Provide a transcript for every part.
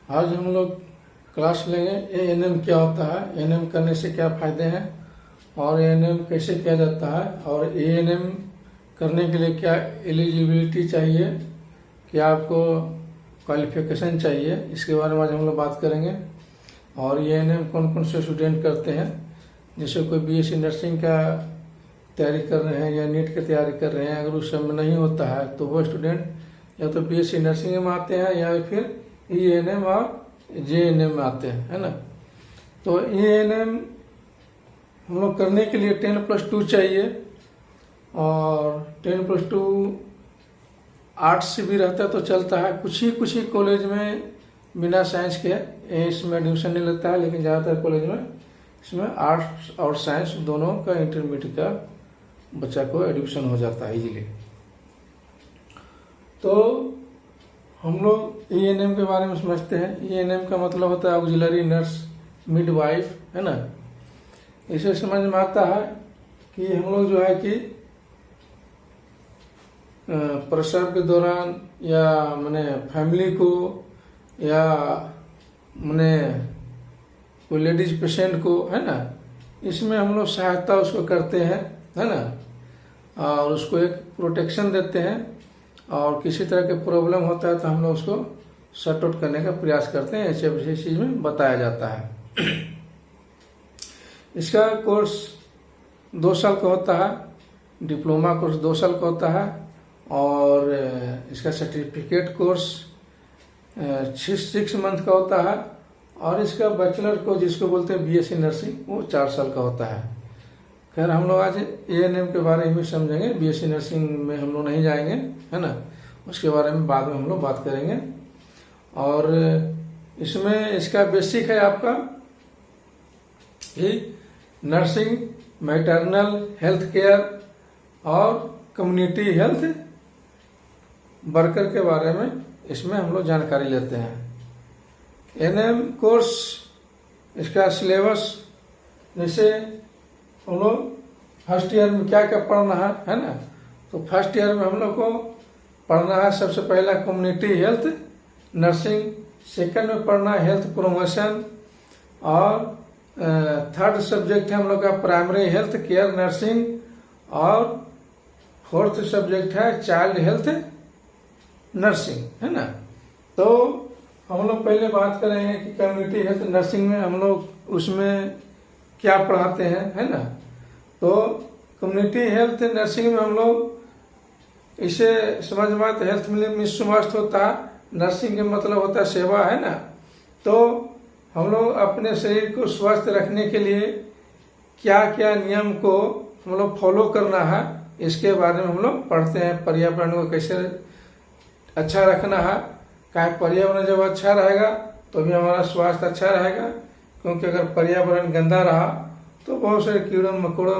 आज हम लोग क्लास लेंगे एएनएम क्या होता है, एएनएम करने से क्या फ़ायदे हैं और एएनएम कैसे किया जाता है और एएनएम करने के लिए क्या एलिजिबिलिटी चाहिए, क्या आपको क्वालिफिकेशन चाहिए, इसके बारे में आज हम लोग बात करेंगे। और एएनएम कौन कौन से स्टूडेंट करते हैं, जैसे कोई बीएससी नर्सिंग का तैयारी कर रहे हैं या नीट की तैयारी कर रहे हैं, अगर उस समय नहीं होता है तो वो स्टूडेंट या तो बीएससी नर्सिंग में आते हैं या फिर एएनएम और जेएनएम में आते हैं, है ना। तो एएनएम हम लोग करने के लिए 10+2 चाहिए और 10+2 आर्ट्स से भी रहता है तो चलता है। कुछ ही कॉलेज में बिना साइंस के इसमें एडमिशन नहीं लगता है, लेकिन ज़्यादातर कॉलेज में इसमें आर्ट्स और साइंस दोनों का इंटरमीडिएट का बच्चा को एडमिशन हो जाता है इजीली। तो हम लोग एएनएम के बारे में समझते हैं। एएनएम का मतलब होता है ऑक्सिलरी नर्स मिडवाइफ, है ना। इसे समझ में आता है कि हम लोग जो है कि प्रसव के दौरान या मैंने फैमिली को या मैंने कोई लेडीज पेशेंट को, है ना, इसमें हम लोग सहायता उसको करते हैं, है ना, और उसको एक प्रोटेक्शन देते हैं और किसी तरह के प्रॉब्लम होता है तो हम लोग उसको सॉर्ट आउट करने का प्रयास करते हैं। ऐसे चीज़ में बताया जाता है। इसका कोर्स 2 साल का होता है, डिप्लोमा कोर्स 2 साल का होता है और इसका सर्टिफिकेट कोर्स 6 मंथ का होता है और इसका बैचलर को जिसको बोलते हैं बीएससी नर्सिंग वो 4 साल का होता है। खैर हम लोग आज एएनएम के बारे में समझेंगे, बीएससी नर्सिंग में हम लोग नहीं जाएंगे, है ना, उसके बारे में बाद में हम लोग बात करेंगे। और इसमें इसका बेसिक है आपका नर्सिंग, मैटरनल हेल्थ केयर और कम्युनिटी हेल्थ वर्कर के बारे में इसमें हम लोग जानकारी लेते हैं। एएनएम कोर्स इसका सिलेबस, जैसे हम लोग फर्स्ट ईयर में क्या क्या पढ़ना है ना, तो फर्स्ट ईयर में हम लोग को पढ़ना है सबसे पहला कम्युनिटी हेल्थ नर्सिंग, सेकंड में पढ़ना है हेल्थ प्रोमोशन और थर्ड सब्जेक्ट है हम लोग का प्राइमरी हेल्थ केयर नर्सिंग और फोर्थ सब्जेक्ट है चाइल्ड हेल्थ नर्सिंग, है ना। तो हम लोग पहले बात करेंगे कि कम्युनिटी हेल्थ नर्सिंग में हम लोग उसमें क्या पढ़ाते हैं, है ना। तो कम्युनिटी हेल्थ नर्सिंग में हम लोग इसे समझ में आता है, हेल्थ में स्वास्थ्य होता है, नर्सिंग का मतलब होता है सेवा, है ना। तो हम लोग अपने शरीर को स्वस्थ रखने के लिए क्या क्या नियम को हम लोग फॉलो करना है इसके बारे में हम लोग पढ़ते हैं। पर्यावरण को कैसे अच्छा रखना है, क्या पर्यावरण जब अच्छा रहेगा तो भी हमारा स्वास्थ्य अच्छा रहेगा, क्योंकि अगर पर्यावरण गंदा रहा तो बहुत सारे कीड़े मकोड़े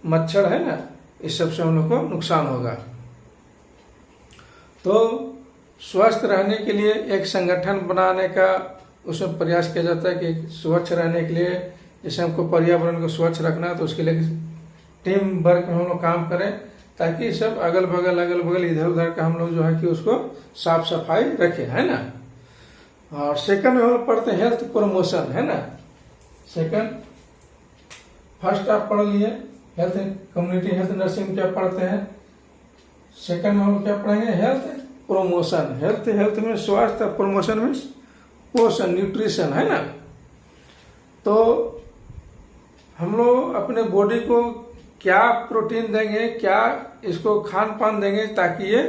मच्छर है ना, इस सब से हम लोग को नुकसान होगा। तो स्वस्थ रहने के लिए एक संगठन बनाने का उसमें प्रयास किया जाता है कि स्वच्छ रहने के लिए, जैसे हमको पर्यावरण को स्वच्छ रखना है तो उसके लिए टीम वर्क में हम लोग काम करें ताकि सब अगल बगल इधर उधर का हम लोग जो है कि उसको साफ सफाई रखें, है ना। और सेकंड में हम लोग पढ़ते हैं हेल्थ प्रमोशन, है ना। सेकंड, फर्स्ट आप पढ़ लिए हेल्थ कम्युनिटी हेल्थ नर्सिंग क्या पढ़ते हैं, सेकंड में हम लोग क्या पढ़ेंगे हेल्थ प्रमोशन। हेल्थ में स्वास्थ्य, प्रमोशन में पोषण न्यूट्रिशन, है ना। तो हम लोग अपने बॉडी को क्या प्रोटीन देंगे, क्या इसको खान पान देंगे ताकि ये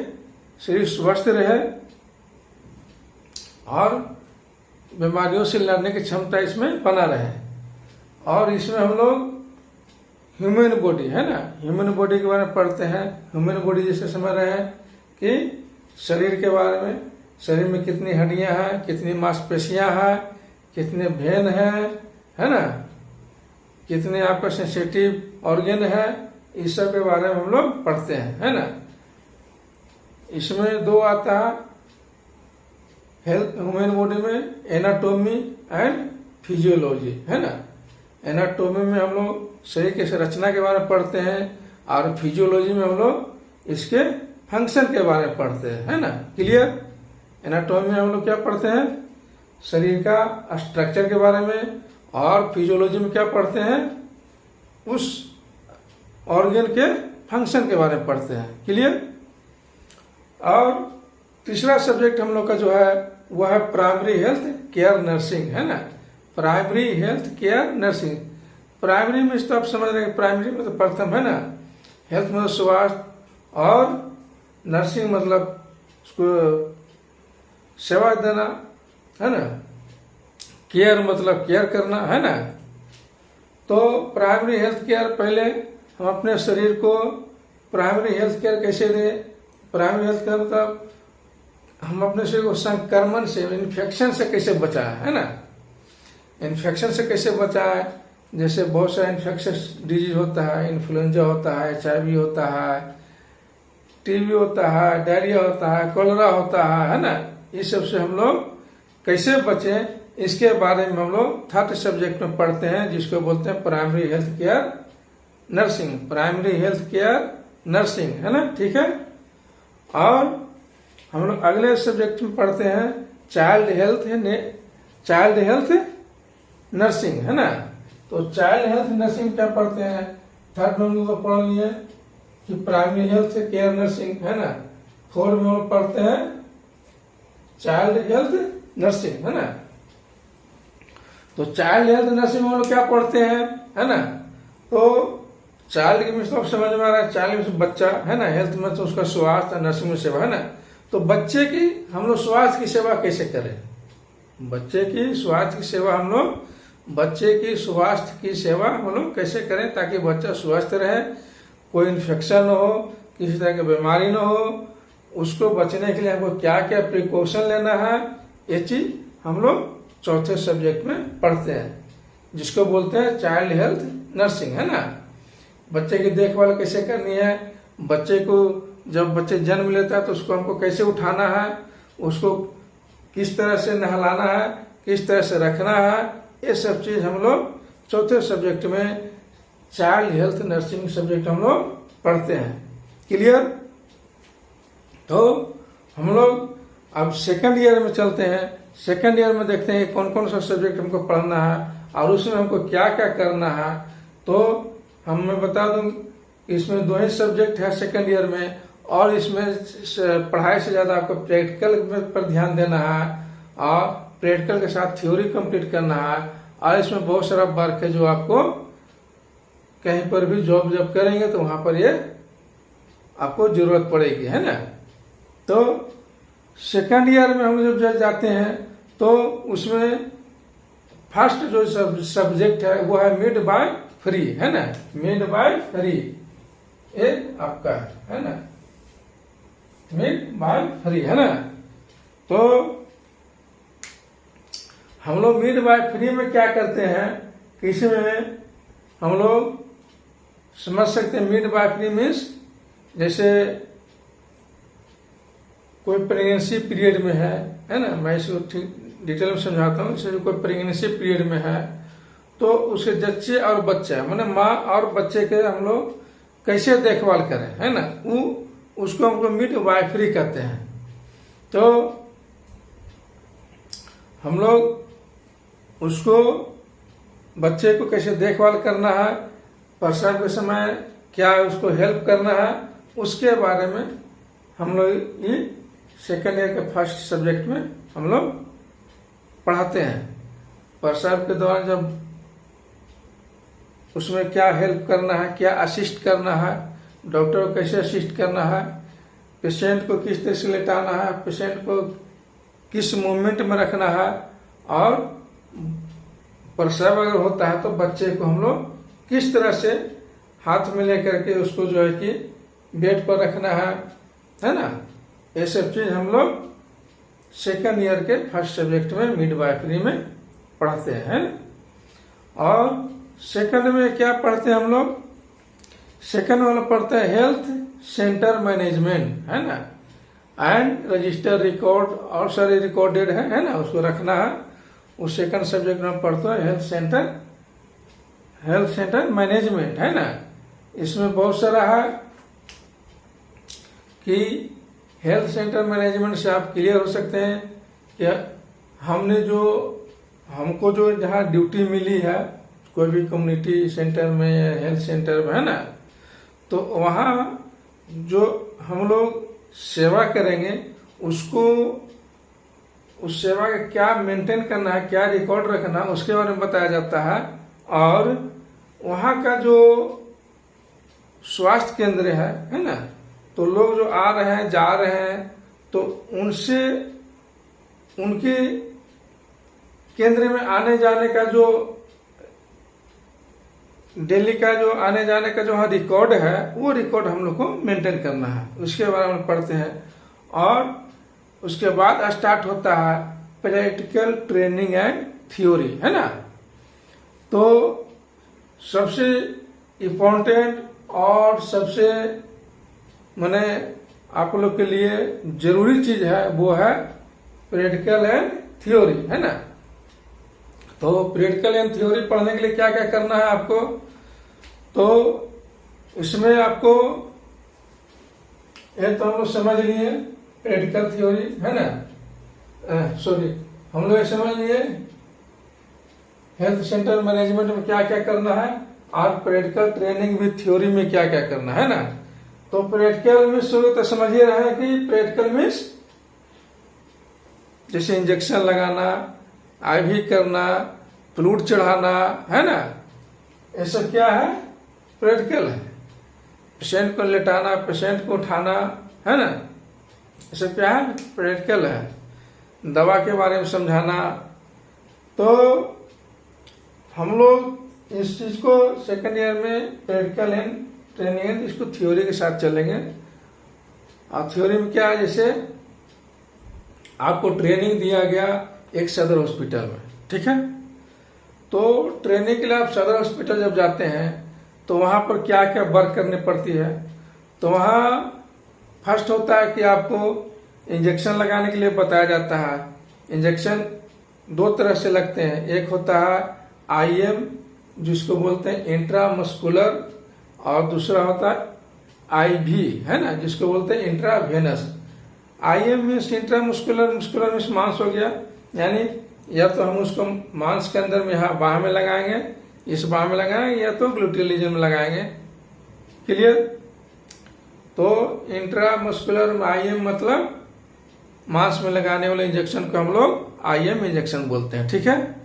शरीर स्वस्थ रहे और बीमारियों से लड़ने की क्षमता इसमें बना रहे। और इसमें हम लोग ह्यूमन बॉडी, है ना, ह्यूमन बॉडी के बारे में पढ़ते हैं। ह्यूमन बॉडी जैसे समझ रहे हैं कि शरीर के बारे में, शरीर में कितनी हड्डियां हैं, कितनी मांसपेशियां हैं, कितने भेन हैं, है ना, कितने आपका सेंसिटिव ऑर्गन है, इस सब के बारे में हम लोग पढ़ते हैं, है ना। इसमें 2 आता है हेल्थ ह्यूमन बॉडी में, एनाटोमी एंड फिजियोलॉजी, है ना। एनाटोमी में हम लोग शरीर के संरचना के बारे में पढ़ते हैं और फिजियोलॉजी में हम लोग इसके फंक्शन के बारे में पढ़ते हैं, है ना। क्लियर। एनाटॉमी में हम लोग क्या पढ़ते हैं, शरीर का स्ट्रक्चर के बारे में, और फिजियोलॉजी में क्या पढ़ते हैं, उस ऑर्गन के फंक्शन के बारे में पढ़ते हैं। क्लियर। और तीसरा सब्जेक्ट हम लोग का जो है वो है प्राइमरी हेल्थ केयर नर्सिंग, है ना। Primary health care nursing, primary में तो आप समझ रहे हैं, प्राइमरी में तो प्रथम है ना, हेल्थ मतलब स्वास्थ्य, और नर्सिंग मतलब उसको सेवा देना, है ना। केयर मतलब केयर करना, है ना। तो प्राइमरी हेल्थ केयर, पहले हम अपने शरीर को प्राइमरी हेल्थ केयर कैसे दें। प्राइमरी हेल्थ केयर मतलब हम अपने शरीर को संक्रमण से, इन्फेक्शन से कैसे बचाएं, है ना। इन्फेक्शन से कैसे बचाएं, जैसे बहुत सारा इन्फेक्शस डिजीज होता है, इन्फ्लुएंजा होता है, HIV होता है, TB होता है, डायरिया होता है, कोलेरा होता है ना। इस सब से हम लोग कैसे बचें, इसके बारे में हम लोग थर्ड सब्जेक्ट में पढ़ते हैं, जिसको बोलते हैं primary health care nursing. Primary health care nursing, है ना, ठीक है। और हम लोग अगले सब्जेक्ट में पढ़ते हैं चाइल्ड हेल्थ नर्सिंग, है ना। तो चाइल्ड हेल्थ नर्सिंग क्या पढ़ते हैं, थर्ड में हम लोग पढ़ लिए कि प्राइमरी हेल्थ केयर नर्सिंग, है ना। फोर्थ में हम लोग पढ़ते हैं चाइल्ड हेल्थ नर्सिंग, है ना। तो चाइल्ड हेल्थ नर्सिंग में हम लोग क्या पढ़ते हैं, है ना। तो चाइल्ड की मतलब समझ में आ रहा है, चाइल्ड में बच्चा, है ना। हेल्थ में तो उसका स्वास्थ्य, नर्सिंग में सेवा, है ना। तो बच्चे की हम लोग स्वास्थ्य की सेवा कैसे करें, बच्चे की स्वास्थ्य की सेवा हम लोग, बच्चे की स्वास्थ्य की सेवा हम लोग कैसे करें ताकि बच्चा स्वस्थ रहे, कोई इन्फेक्शन न हो, किसी तरह की बीमारी न हो। उसको बचने के लिए हमको क्या क्या प्रिकॉशन लेना है, ये चीज हम लोग चौथे सब्जेक्ट में पढ़ते हैं, जिसको बोलते हैं चाइल्ड हेल्थ नर्सिंग, है ना। बच्चे की देखभाल कैसे करनी है, बच्चे को जब बच्चे जन्म लेता है तो उसको हमको कैसे उठाना है, उसको किस तरह से नहलाना है, किस तरह से रखना है, ये सब चीज हम लोग चौथे सब्जेक्ट में चाइल्ड हेल्थ नर्सिंग सब्जेक्ट हम लोग पढ़ते हैं। क्लियर। तो हम लोग अब सेकंड ईयर में चलते हैं। सेकंड ईयर में देखते हैं कौन कौन सा सब्जेक्ट हमको पढ़ना है और उसमें हमको क्या क्या करना है। तो मैं बता दूं, इसमें 2 ही सब्जेक्ट है सेकंड ईयर में, और इसमें पढ़ाई से ज्यादा आपको प्रैक्टिकल पर ध्यान देना है, और प्रैक्टिकल के साथ थ्योरी कंप्लीट करना है। और इसमें बहुत सारा वर्क है जो आपको कहीं पर भी जॉब जब करेंगे तो वहां पर ये आपको जरूरत पड़ेगी, है ना। तो सेकंड ईयर में हम जब जाते हैं तो उसमें फर्स्ट जो सब्जेक्ट है वो है मिड बाय फ्री, है ना। मिड बाय फ्री ये आपका है ना, मिड बाय फ्री, है ना। तो हम लोग मिड बाय फ्री में क्या करते हैं कि इसमें हम लोग समझ सकते हैं मिड बाय फ्री मीन्स जैसे कोई प्रेगनेंसी पीरियड में है ना। मैं इसको ठीक डिटेल में समझाता हूँ। जैसे कोई प्रेगनेंसी पीरियड में है तो उसके जच्चे और बच्चा माने माँ और बच्चे के हम लोग कैसे देखभाल करें, है ना, उसको हमको मिड बाय फ्री कहते हैं। तो हम लोग उसको बच्चे को कैसे देखभाल करना है, प्रसव के समय क्या उसको हेल्प करना है, उसके बारे में हम लोग ये सेकेंड ईयर के फर्स्ट सब्जेक्ट में हम लोग पढ़ाते हैं। प्रसव के दौरान जब उसमें क्या हेल्प करना है, क्या असिस्ट करना है, डॉक्टर को कैसे असिस्ट करना है, पेशेंट को किस तरह से लेटाना है, पेशेंट को किस मूवमेंट में रखना है, और प्रसव अगर होता है तो बच्चे को हम लोग किस तरह से हाथ में लेकर के उसको जो है कि बेड पर रखना है ना। ये सब चीज हम लोग सेकंड ईयर के फर्स्ट सब्जेक्ट में मिडवाइफरी में पढ़ते हैं। और सेकंड में क्या पढ़ते हैं हम लोग, सेकंड वाला पढ़ते हैं हेल्थ सेंटर मैनेजमेंट, है ना, एंड रजिस्टर रिकॉर्ड और सारे रिकॉर्डेड है ना, उसको रखना है। उस सेकंड सब्जेक्ट में पढ़ते हैं हेल्थ सेंटर मैनेजमेंट, है ना। इसमें बहुत सारा है कि हेल्थ सेंटर मैनेजमेंट से आप क्लियर हो सकते हैं कि हमको जो जहाँ ड्यूटी मिली है कोई भी कम्युनिटी सेंटर में या हेल्थ सेंटर में, है ना, तो वहाँ जो हम लोग सेवा करेंगे उसको, उस सेवा का क्या मेंटेन करना है, क्या रिकॉर्ड रखना है, उसके बारे में बताया जाता है। और वहाँ का जो स्वास्थ्य केंद्र है ना, तो लोग जो आ रहे हैं जा रहे हैं तो उनसे उनके केंद्र में आने जाने का जो डेली का जो आने जाने का जो हाँ रिकॉर्ड है, वो रिकॉर्ड हम लोग को मेंटेन करना है, उसके बारे में पढ़ते हैं। और उसके बाद स्टार्ट होता है प्रैक्टिकल ट्रेनिंग एंड थ्योरी, है ना। तो सबसे इम्पोर्टेंट और सबसे माने आप लोग के लिए जरूरी चीज है वो है प्रैक्टिकल एंड थ्योरी, है ना। तो प्रैक्टिकल एंड थ्योरी पढ़ने के लिए क्या क्या करना है आपको, तो इसमें आपको ये तो हम लोग समझ लिए प्रैक्टिकल थ्योरी, है ना, सॉरी हम लोग समझ लिए हेल्थ सेंटर मैनेजमेंट में क्या क्या करना है और प्रैक्टिकल ट्रेनिंग विद थ्योरी में क्या क्या करना है ना। तो प्रैक्टिकल में शुरू तो समझिए रहे कि प्रैक्टिकल मीन्स जैसे इंजेक्शन लगाना, आईवी करना, फ्लूइड चढ़ाना, है ना, ये सब क्या है प्रैक्टिकल है। पेशेंट को लेटाना, पेशेंट को उठाना, है ना, ये सब क्या है प्रैक्टिकल है। दवा के बारे में समझाना। तो हम लोग इस चीज को सेकंड ईयर में प्रैक्टिकल एंड ट्रेनिंग है, इसको थ्योरी के साथ चलेंगे। और थ्योरी में क्या है, जैसे आपको ट्रेनिंग दिया गया एक सदर हॉस्पिटल में, ठीक है, तो ट्रेनिंग के लिए आप सदर हॉस्पिटल जब जाते हैं तो वहां पर क्या क्या वर्क करनी पड़ती है। तो वहां फर्स्ट होता है कि आपको इंजेक्शन लगाने के लिए बताया जाता है। इंजेक्शन दो तरह से लगते हैं, एक होता है आईएम जिसको बोलते हैं इंट्रामस्कुलर, और दूसरा होता है आईवी, है ना, जिसको बोलते हैं intravenous. IM means intramuscular, muscular means मांस हो गया, यानी या तो हम उसको मांस के अंदर में यहाँ बाह में लगाएंगे, इस बाह में लगाएंगे, या तो ग्लूटेल रीजन में लगाएंगे। क्लियर। तो इंट्रामस्कुलर में आईएम मतलब मांस में लगाने वाले इंजेक्शन को हम लोग आईएम इंजेक्शन बोलते हैं, ठीक है।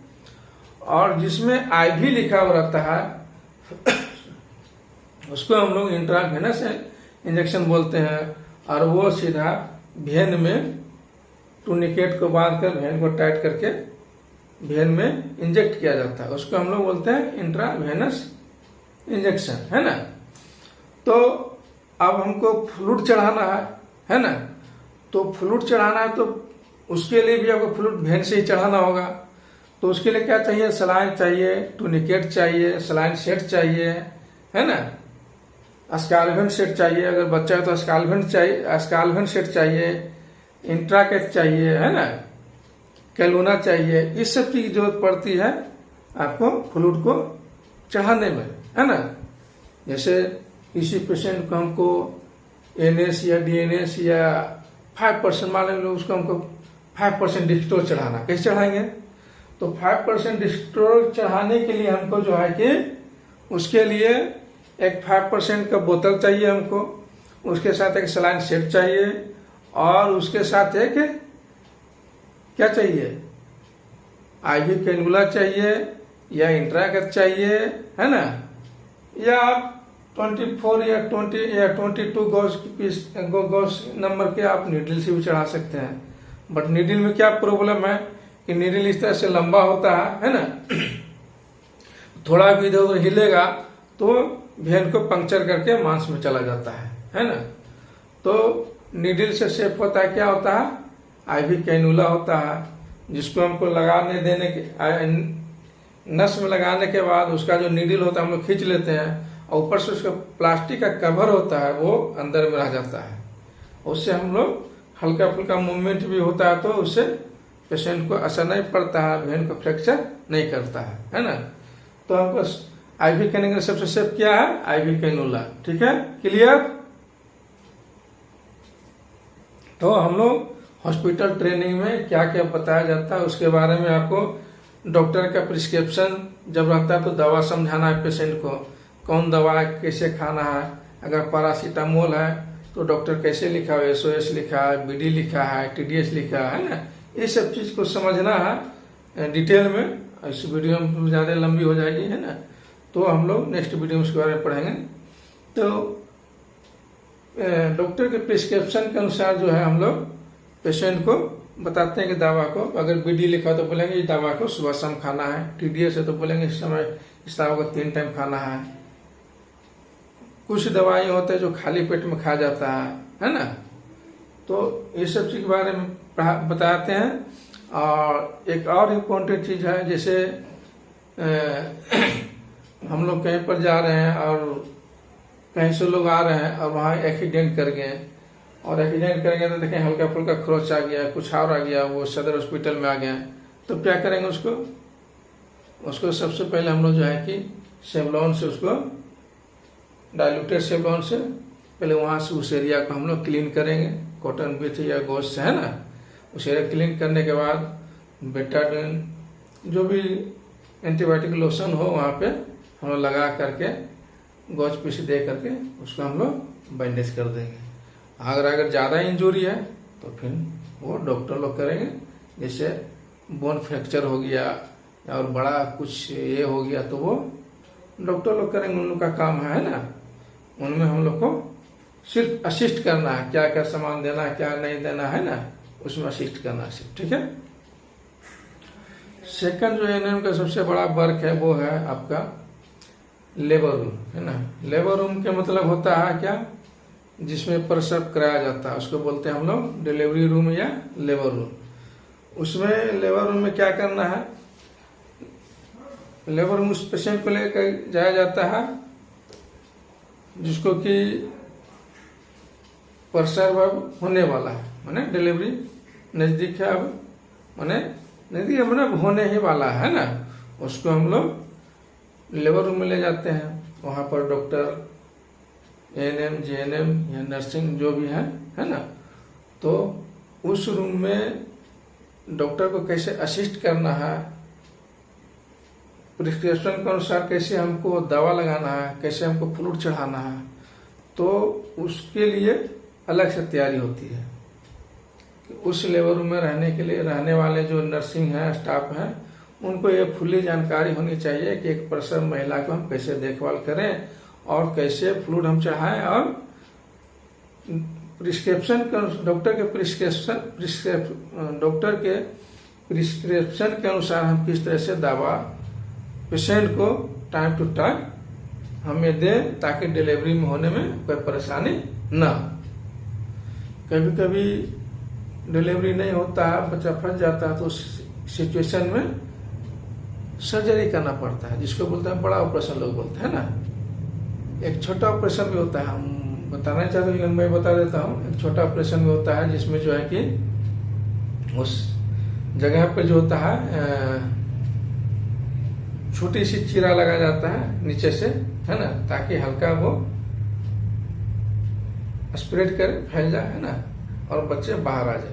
और जिसमें आईवी लिखा हुआ रहता है उसको हम लोग इंट्रावेनस इंजेक्शन बोलते हैं। और वो सीधा वेन में टूनिकेट को बांधकर वेन को टाइट करके वेन में इंजेक्ट किया जाता है, उसको हम लोग बोलते हैं इंट्रावेनस इंजेक्शन, है ना। तो अब हमको फ्लूइड चढ़ाना है ना, तो फ्लूइड चढ़ाना है तो उसके लिए भी आपको फ्लूइड वेन से ही चढ़ाना होगा। तो उसके लिए क्या चाहिए, सलाइन चाहिए, टूनिकेट चाहिए, सलाइन सेट चाहिए, है ना, स्काल्वेन सेट चाहिए, अगर बच्चा है तो स्काल्वेन चाहिए, स्काल्वेन सेट चाहिए, इंट्राकेट चाहिए, है ना, कैलूना चाहिए। इस सब चीज की जरूरत पड़ती है आपको फ्लूइड को चढ़ाने में, है ना। जैसे किसी पेशेंट को हमको एनएस या डीएनएस या 5% मान लेंगे, उसको हमको 5% डिस्ट्रोल चढ़ाना, कैसे चढ़ाएंगे, तो 5% डिस्ट्रोल चढ़ाने के लिए हमको जो है कि उसके लिए एक 5% का बोतल चाहिए हमको, उसके साथ एक सलाइन सेट चाहिए, और उसके साथ एक क्या चाहिए, आईवी कैनुला चाहिए या इंट्राकेट चाहिए, है ना, या आप 24 या 20 या 22 गॉस नंबर के आप नीडल से भी चढ़ा सकते हैं। बट नीडल में क्या प्रॉब्लम है कि नीडल इस तरह से लंबा होता है ना, थोड़ा भी इधर उधर हिलेगा तो वेन को पंक्चर करके मांस में चला जाता है ना। तो नीडल से शेप होता है, क्या होता है, आईवी कैनुला होता है, जिसको हमको लगाने देने के नस में लगाने के बाद उसका जो नीडल होता है हम लोग खींच लेते हैं, और ऊपर से उसका प्लास्टिक का कवर होता है वो अंदर में रह जाता है। उससे हम लोग हल्का फुल्का मूवमेंट भी होता है, तो उससे पेशेंट को असर नहीं पड़ता है, वेन को फ्रैक्चर नहीं करता है ना। तो हमको आईवी कैनुला सबसे सेफ क्या है, आईवी कैनुला, ठीक है, क्लियर। तो हम लोग हॉस्पिटल ट्रेनिंग में क्या क्या बताया जाता है उसके बारे में आपको डॉक्टर का प्रिस्क्रिप्शन जब रहता है तो दवा समझाना है पेशेंट को, कौन दवा कैसे खाना है। अगर पैरासीटामोल है तो डॉक्टर कैसे लिखा है, SOS लिखा है, BD लिखा है, TDS लिखा है ना, ये सब चीज को समझना है डिटेल में। इस वीडियो में ज़्यादा लंबी हो जाएगी है ना, तो हम लोग नेक्स्ट वीडियो में उसके बारे में पढ़ेंगे। तो डॉक्टर के प्रिस्क्रिप्शन के अनुसार जो है हम लोग पेशेंट को बताते हैं कि दवा को, अगर BD लिखा तो बोलेंगे इस दवा को सुबह शाम खाना है, TDS है तो बोलेंगे इस समय इस दवा को 3 टाइम खाना है। कुछ दवाई होते हैं जो खाली पेट में खा जाता है ना, तो ये सब चीज के बारे में बताते हैं। और एक और इम्पोर्टेंट चीज है, जैसे हम लोग कहीं पर जा रहे हैं और कहीं से लोग आ रहे हैं और वहाँ एक्सीडेंट कर गए, और एक्सीडेंट कर गए तो देखें हल्का फुल्का खरोच आ गया, कुछ और आ गया, वो सदर हॉस्पिटल में आ गया, तो क्या करेंगे उसको सबसे पहले हम लोग जो है कि सेवलॉन से उसको डाइल्यूटेड सेवलॉन से पहले वहाँ से उस एरिया को हम लोग क्लीन करेंगे, कॉटन विथ या गॉज से है ना। उस एरिया क्लीन करने के बाद बेटाडिन जो भी एंटीबायोटिक लोशन हो वहाँ पे हम लोग लगा करके गॉज पीस दे करके उसको हम लोग बैंडेज कर देंगे। अगर ज़्यादा इंजरी है तो फिर वो डॉक्टर लोग करेंगे, जैसे बोन फ्रैक्चर हो गया और बड़ा कुछ ये हो गया तो वो डॉक्टर लोग करेंगे, उन लोग का काम है ना। उनमें हम लोग को सिर्फ असिस्ट करना है, क्या क्या सामान देना है क्या नहीं देना है ना, उसमें असिस्ट करना है सिर्फ, ठीक है। सेकंड जो एएनएम का सबसे बड़ा वर्क है वो है आपका लेबर रूम है ना। लेबर रूम के मतलब होता है क्या, जिसमें प्रसव कराया जाता है उसको बोलते हैं हम लोग डिलीवरी रूम या लेबर रूम। उसमें लेबर रूम में क्या करना है, लेबर रूम उस पेशेंट को लेकर जाया जाता है जिसको कि प्रसव अब होने वाला है, माने डिलीवरी नजदीक है, अब माने नजदीक अब होने ही वाला है ना। उसको हम लोग लेबर रूम में ले जाते हैं, वहाँ पर डॉक्टर ANM JNM या नर्सिंग जो भी है ना, तो उस रूम में डॉक्टर को कैसे असिस्ट करना है, प्रिस्क्रिप्शन के अनुसार कैसे हमको दवा लगाना है, कैसे हमको फ्लूइड चढ़ाना है, तो उसके लिए अलग से तैयारी होती है। उस लेबर रूम में रहने के लिए रहने वाले जो नर्सिंग है स्टाफ है उनको ये फुल्ली जानकारी होनी चाहिए कि एक प्रसव महिला को हम कैसे देखभाल करें और कैसे फ्लूइड हम चढ़ाएं, और प्रिस्क्रिप्शन डॉक्टर के प्रिस्क्रिप्शन के अनुसार हम किस तरह से दवा पेशेंट को टाइम टू टाइम हमें दें ताकि डिलीवरी में होने में कोई परेशानी ना। कभी कभी डिलीवरी नहीं होता है, बच्चा फंस जाता है, तो उस सिचुएशन में सर्जरी करना पड़ता है, जिसको बोलते हैं बड़ा ऑपरेशन लोग बोलते हैं ना। एक छोटा ऑपरेशन भी होता है, हम बताना चाहते हैं लेकिन मैं बता देता हूँ। एक छोटा ऑपरेशन भी होता है जिसमें जो है कि उस जगह पे जो होता है छोटी सी चीरा लगा जाता है नीचे से है ना, ताकि हल्का वो स्प्रेड कर फैल जाए है ना और बच्चे बाहर आ जाए।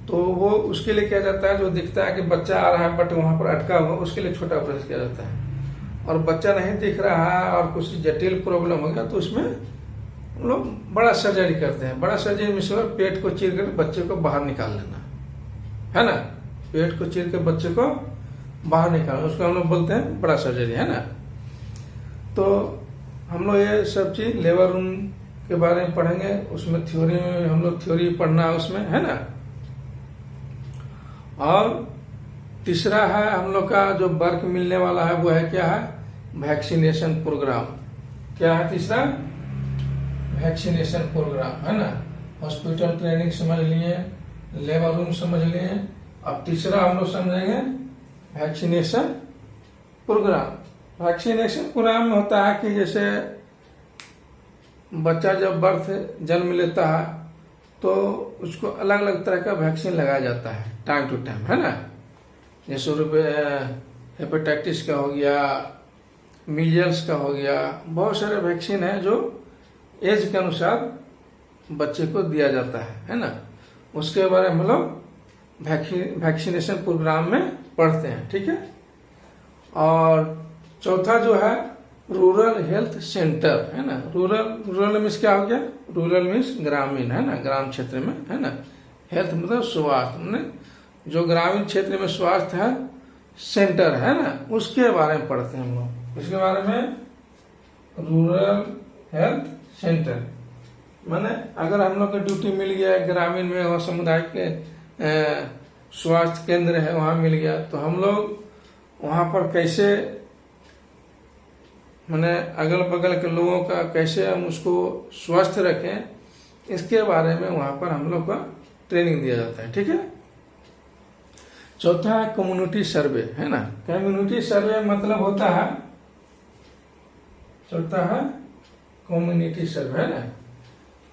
तो वो उसके लिए किया जाता है, जो दिखता है कि बच्चा आ रहा है बट वहां पर अटका हुआ, उसके लिए छोटा ऑपरेशन किया जाता है। और बच्चा नहीं दिख रहा है और कुछ जटिल प्रॉब्लम हो गया तो उसमें लोग बड़ा सर्जरी करते हैं। बड़ा सर्जरी में सिर्फ पेट को चीर कर बच्चे को बाहर निकाल लेना है ना, पेट को चीर कर बच्चे को बाहर निकालना, उसको हम लोग बोलते हैं बड़ा सर्जरी है ना। तो हम लोग ये सब चीज लेबर रूम के बारे में पढ़ेंगे, उसमें थ्योरी में हम लोग थ्योरी पढ़ना है उसमें है ना। और तीसरा है हम लोग का जो वर्क मिलने वाला है वो है क्या है, वैक्सीनेशन प्रोग्राम। क्या है तीसरा, वैक्सीनेशन प्रोग्राम है ना। हॉस्पिटल ट्रेनिंग समझ लिए, लेबर रूम समझ लिए, अब तीसरा हम लोग समझेंगे वैक्सीनेशन प्रोग्राम। वैक्सीनेशन प्रोग्राम में होता है कि जैसे बच्चा जब जन्म लेता है तो उसको अलग अलग तरह का वैक्सीन लगाया जाता है टाइम टू टाइम है ना। जैसे हेपेटाइटिस का हो गया, मीजल्स का हो गया, बहुत सारे वैक्सीन है जो एज के अनुसार बच्चे को दिया जाता है ना। उसके बारे में हम लोग वैक्सीनेशन प्रोग्राम में पढ़ते हैं, ठीक है। और चौथा जो है रूरल हेल्थ सेंटर है ना। रूरल मीन्स क्या हो गया, रूरल मीन्स ग्रामीण है ना, ग्राम क्षेत्र में है ना। हेल्थ मतलब स्वास्थ्य, मतलब जो ग्रामीण क्षेत्र में स्वास्थ्य है सेंटर है ना, उसके बारे में पढ़ते हैं हम लोग। उसके बारे में रूरल हेल्थ सेंटर माने अगर हम लोग को ड्यूटी मिल गया ग्रामीण में और सामुदायिक स्वास्थ्य केंद्र है वहां मिल गया, तो हम लोग वहां पर कैसे माने अगल बगल के लोगों का कैसे हम उसको स्वस्थ रखें, इसके बारे में वहां पर हम लोग का ट्रेनिंग दिया जाता है, ठीक है। चौथा है कम्युनिटी सर्वे है ना। कम्युनिटी सर्वे मतलब होता है, चौथा है कम्युनिटी सर्वे है ना,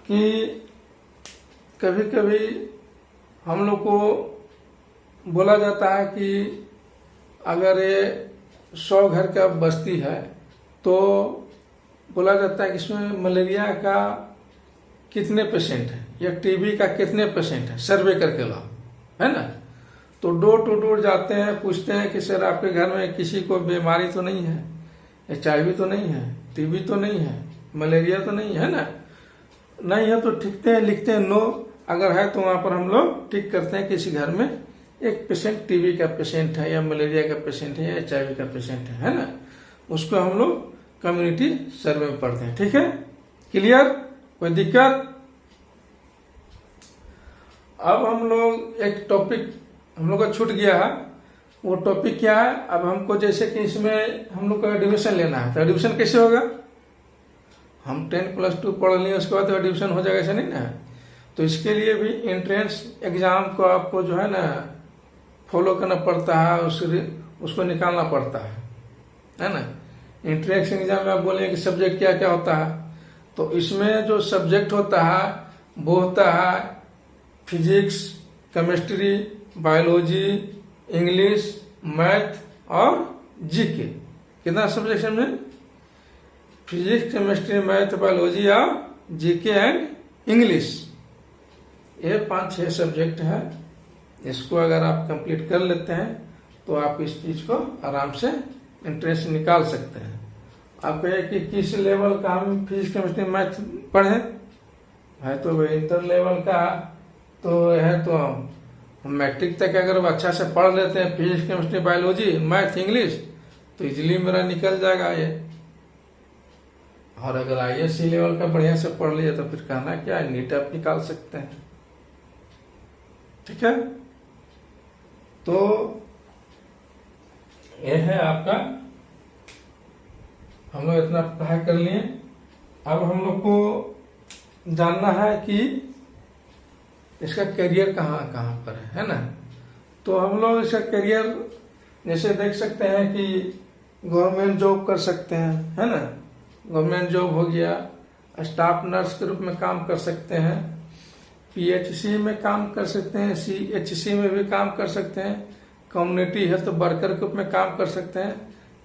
कि कभी कभी हम लोग को बोला जाता है कि अगर ये 100 घर का बस्ती है तो बोला जाता है कि इसमें मलेरिया का कितने पेशेंट है या टीबी का कितने पेशेंट है, सर्वे करके लाओ है ना। तो डोर टू डोर जाते हैं, पूछते हैं कि सर आपके घर में किसी को बीमारी तो नहीं है, HIV तो नहीं है, टीबी तो नहीं है, मलेरिया तो नहीं है ना। नहीं है तो लिखते हैं नो, अगर है तो वहां पर हम लोग टिक करते हैं किसी घर में एक पेशेंट टीबी का पेशेंट है या मलेरिया का पेशेंट है या HIV का पेशेंट है ना। उसको हम लोग कम्युनिटी सर्वे में पढ़ते हैं, ठीक है। क्लियर, कोई दिक्कत? अब हम लोग एक टॉपिक हम लोग का छूट गया है, वो टॉपिक क्या है। अब हमको जैसे कि इसमें हम लोग का एडमिशन लेना है, तो एडमिशन कैसे होगा। हम 10+2 पढ़ लिए उसके बाद तो एडमिशन हो जाएगा, ऐसा नहीं ना। तो इसके लिए भी एंट्रेंस एग्जाम को आपको जो है ना फॉलो करना पड़ता है, उसको निकालना पड़ता है ना। एंट्रेंस एग्जाम में आप बोलेंगे कि सब्जेक्ट क्या क्या होता है, तो इसमें जो सब्जेक्ट होता है वो होता है physics, chemistry, biology, English, math और जीके। कितना सब्जेक्ट में? फिजिक्स, केमिस्ट्री, मैथ, बायोलॉजी और जीके एंड इंग्लिश। ये 5-6 सब्जेक्ट है। इसको अगर आप कंप्लीट कर लेते हैं तो आप इस चीज को आराम से इंटरेस्ट निकाल सकते हैं। आप कहे कि किस लेवल का हम फिजिक्स, केमिस्ट्री, मैथ पढ़े है, तो इंटर लेवल का तो है, तो मैट्रिक तक अगर अच्छा से पढ़ लेते हैं physics, chemistry, biology, math, English, तो इजिली मेरा निकल जाएगा ये। और अगर ISC लेवल का बढ़िया से पढ़ लिया तो फिर कहना क्या है, नीट आप निकाल सकते हैं, ठीक है। तो यह है आपका, हम लोग इतना पढ़ाई कर लिए। अब हम लोग को जानना है कि इसका करियर कहाँ पर है ना। तो हम लोग इसका करियर जैसे देख सकते हैं कि गवर्नमेंट जॉब कर सकते हैं है ना। गवर्नमेंट जॉब हो गया, स्टाफ नर्स के रूप में काम कर सकते हैं, PHC में काम कर सकते हैं, CHC में भी काम कर सकते हैं, कम्युनिटी हेल्थ वर्कर के रूप में काम कर सकते हैं,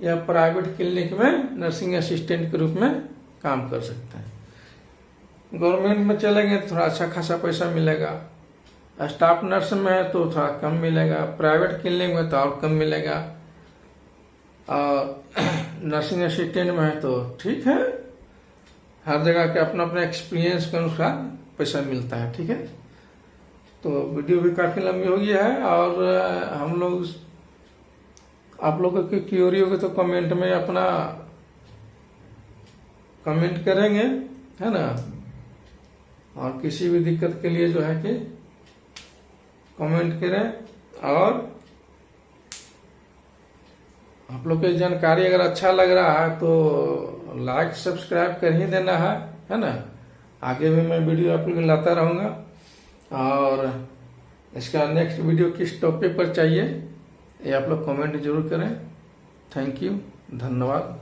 या प्राइवेट क्लिनिक में नर्सिंग असिस्टेंट के रूप में काम कर सकते हैं। गवर्नमेंट में चलेंगे तो थोड़ा अच्छा खासा पैसा मिलेगा, स्टाफ नर्स में है तो थोड़ा कम मिलेगा, प्राइवेट क्लिनिक में तो और कम मिलेगा, और नर्सिंग असिस्टेंट में है तो ठीक है। हर जगह के अपना अपना एक्सपीरियंस के अनुसार पैसा मिलता है, ठीक है। तो वीडियो भी काफी लंबी हो गई है, और हम लोग आप लोगों की क्यूरी होगी तो कमेंट में अपना कमेंट करेंगे है ना। और किसी भी दिक्कत के लिए जो है कि कमेंट करें, और आप लोग की जानकारी अगर अच्छा लग रहा है तो लाइक सब्सक्राइब कर ही देना है ना। आगे भी मैं वीडियो आप लोग लाता रहूंगा, और इसका नेक्स्ट वीडियो किस टॉपिक पर चाहिए ये आप लोग कमेंट जरूर करें। थैंक यू, धन्यवाद।